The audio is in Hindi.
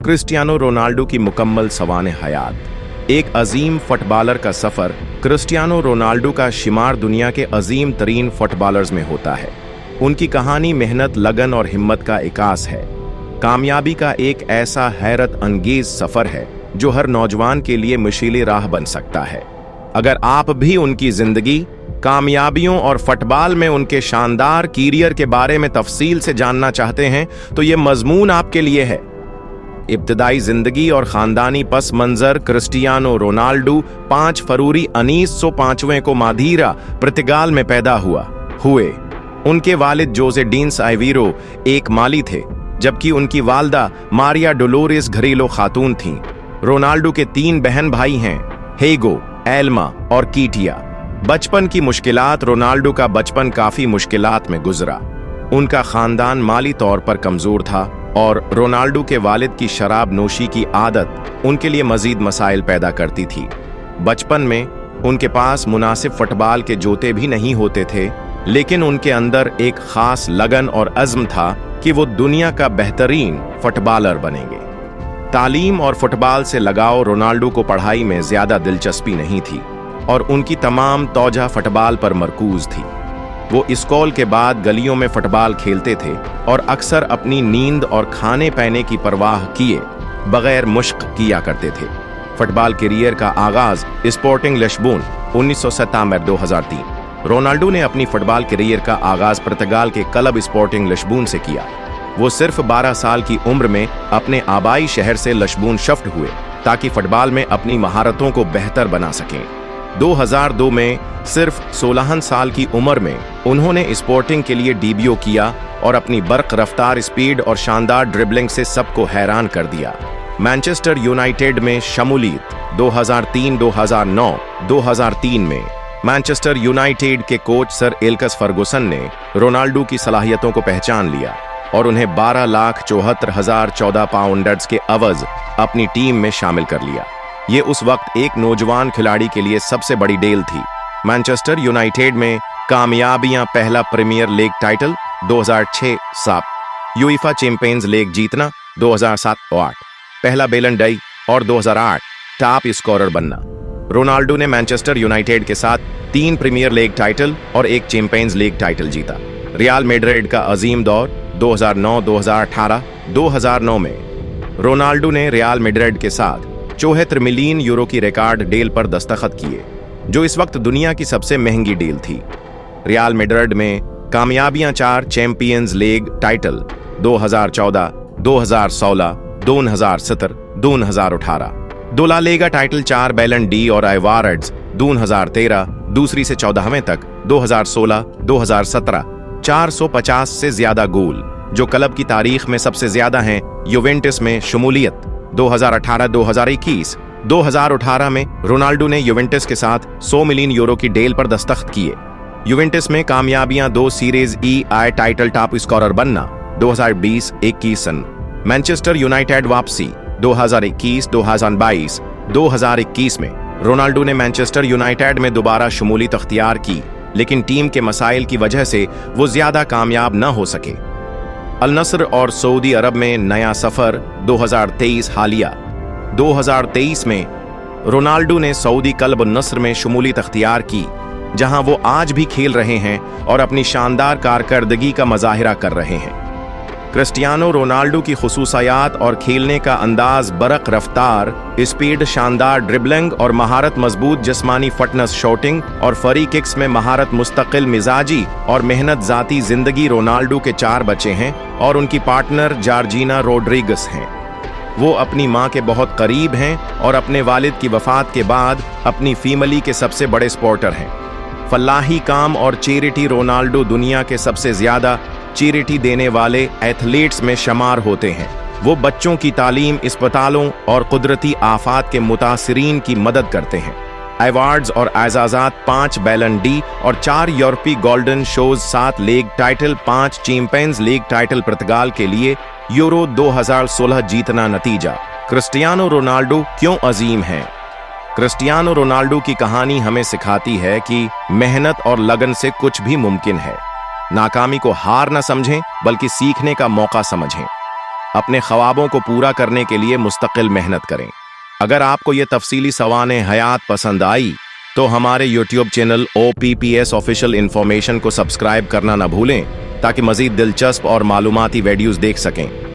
क्रिस्टियानो रोनाल्डो की मुकम्मल सवाने हयात। एक अजीम फुटबॉलर का सफ़र क्रिस्टियानो रोनाल्डो का शुमार दुनिया के अजीम तरीन फुटबॉलर्स में होता है। उनकी कहानी मेहनत, लगन और हिम्मत का इकास है। कामयाबी का एक ऐसा हैरत अंगेज सफ़र है जो हर नौजवान के लिए मुशील राह बन सकता है। अगर आप भी उनकी ज़िंदगी, कामयाबियों और फुटबॉल में उनके शानदार करियर के बारे में तफसील से जानना चाहते हैं तो ये मजमून आपके लिए है। इब्तदाई जिंदगी और खानदानी पस मंजर। क्रिस्टियानो रोनाल्डो 5 फरवरी 1905 को मादीरा, पुर्तगाल में पैदा हुए। उनके वालिद जोसे डींस आइवीरो एक माली थे, जबकि उनकी वालदा मारिया डोलोरेस घरेलू खातून थीं। रोनाल्डो के 3 बहन भाई हैं, हेगो, एल्मा और कीटिया। बचपन की मुश्किलात। रोनाल्डो का बचपन काफी मुश्किलात में गुजरा। उनका खानदान माली तौर पर कमजोर था और रोनाल्डो के वालिद की शराब नोशी की आदत उनके लिए मजीद मसाइल पैदा करती थी। बचपन में उनके पास मुनासिब फुटबॉल के जूते भी नहीं होते थे, लेकिन उनके अंदर एक खास लगन और अज़्म था कि वो दुनिया का बेहतरीन फुटबॉलर बनेंगे। तालीम और फुटबॉल से लगाव। रोनाल्डो को पढ़ाई में ज्यादा दिलचस्पी नहीं थी और उनकी तमाम तौजह फुटबॉल पर मरकूज थी। वो स्कूल के बाद गलियों में फुटबॉल खेलते थे और अक्सर अपनी नींद और खाने पीने की परवाह किए बगैर मुश्क किया करते थे। फुटबॉल करियर का आगाज स्पोर्टिंग लिस्बोन 1997-2003। रोनाल्डो ने अपनी फुटबॉल करियर का आगाज पुर्तगाल के क्लब स्पोर्टिंग लिस्बोन से किया। वो सिर्फ 12 साल की उम्र में अपने आबाई शहर से लिस्बोन शिफ्ट हुए ताकि फुटबॉल में अपनी महारतों को बेहतर बना सकें। 2002 में सिर्फ 16 साल की उम्र में उन्होंने स्पोर्टिंग के लिए डेब्यू किया और अपनी बर्क रफ्तार, स्पीड और शानदार ड्रिबलिंग से सबको हैरान कर दिया। मैनचेस्टर यूनाइटेड में शमूलियत। 2003, 2009, 2003 में मैनचेस्टर यूनाइटेड के कोच सर एलेक्स फर्गुसन ने रोनाल्डो की सलाहियतों को पहचान लिया और उन्हें 12,74,014 पाउंडर्स के अवज अपनी टीम में शामिल कर लिया। ये उस वक्त एक नौजवान खिलाड़ी के लिए सबसे बड़ी डील थी। मैनचेस्टर यूनाइटेड में कामयाबियां। पहला Premier League title 2006-07, UEFA Champions League जीतना 2007-08, पहला बैलन डई और 2008 टॉप स्कोरर बनना। रोनाल्डो ने मैनचेस्टर यूनाइटेड के साथ 3 प्रीमियर लीग टाइटल और 1 चैंपियंस लीग टाइटल जीता। रियल मैड्रिड का अजीम दौर 2009, 2018, 2009 में रोनाल्डो ने रियल मैड्रिड के साथ 74 मिलियन यूरो की रिकॉर्ड डील पर दस्तखत किए, जो इस वक्त दुनिया की सबसे महंगी डील थी। रियल मैड्रिड में कामयाबियां 4 Champions League title 2014, 2016, 2017, 2018, 2 La Liga title, 4 Ballon D और अवार्ड्स 2013 दूसरी से 14वें तक, 2016, 2017 450 से ज्यादा गोल, जो क्लब की तारीख में सबसे ज्यादा हैं। यूवेंटस में शमूलियत 2018-2021। 2018 में रोनाल्डो ने यूवेंटस के साथ 100 मिलियन यूरो की डील पर दस्तखत किए। यूवेंटस में कामयाबियां 2 series EI title, top scorer बनना 2020-21। मैनचेस्टर यूनाइटेड वापसी 2021, 2022, 2021 में रोनाल्डो ने मैनचेस्टर यूनाइटेड में दोबारा शमूलियत अख्तियार की, लेकिन टीम के मसाइल की वजह से वो ज्यादा कामयाब न हो सके। अल नस्र और सऊदी अरब में नया सफर 2023। हालिया 2023 में रोनाल्डो ने सऊदी क्लब नस्र में शमूलियत अख्तियार की, जहां वो आज भी खेल रहे हैं और अपनी शानदार कारकर्दगी का मुजाहिरा कर रहे हैं। क्रिस्टियानो रोनाल्डो की खुसूसियात और खेलने का अंदाज बरक रफ्तार, स्पीड, शानदार ड्रिबलिंग और महारत, मजबूत जिस्मानी फिटनेस, शॉटिंग और फ्री किक्स में महारत, मुस्तकिल मिजाजी और मेहनत, जाती जिंदगी। रोनाल्डो के 4 बच्चे हैं और उनकी पार्टनर जॉर्जिना रोड्रिगस हैं। वो अपनी मां के बहुत करीब हैं और अपने वालिद की वफात के बाद अपनी फैमिली के सबसे बड़े सपोर्टर हैं। फलाही काम और चैरिटी। रोनाल्डो दुनिया के सबसे ज्यादा चैरिटी देने वाले एथलीट्स में शुमार होते हैं। वो बच्चों की तालीम, अस्पतालों और कुदरती आफात के मुतासिरीन की मदद करते हैं। अवार्ड्स और एजाज़ात 5 बैलन डी और 4 यूरोपीय golden shoes, 7 league titles, 5 Champions League title पुर्तगाल के लिए, यूरो 2016 जीतना। नतीजा। क्रिस्टियानो रोनाल्डो क्यों अजीम हैं? क्रिस्टियानो रोनाल्डो की कहानी हमें सिखाती है कि मेहनत और लगन से कुछ भी मुमकिन है। नाकामी को हार न समझें, बल्कि सीखने का मौका समझें। अपने ख्वाबों को पूरा करने के लिए मुस्तकिल मेहनत करें। अगर आपको ये तफसीली सवाने हयात पसंद आई तो हमारे YouTube channel OPPS official information को सब्सक्राइब करना न भूलें ताकि मजीद दिलचस्प और मालूमाती वीडियोस देख सकें।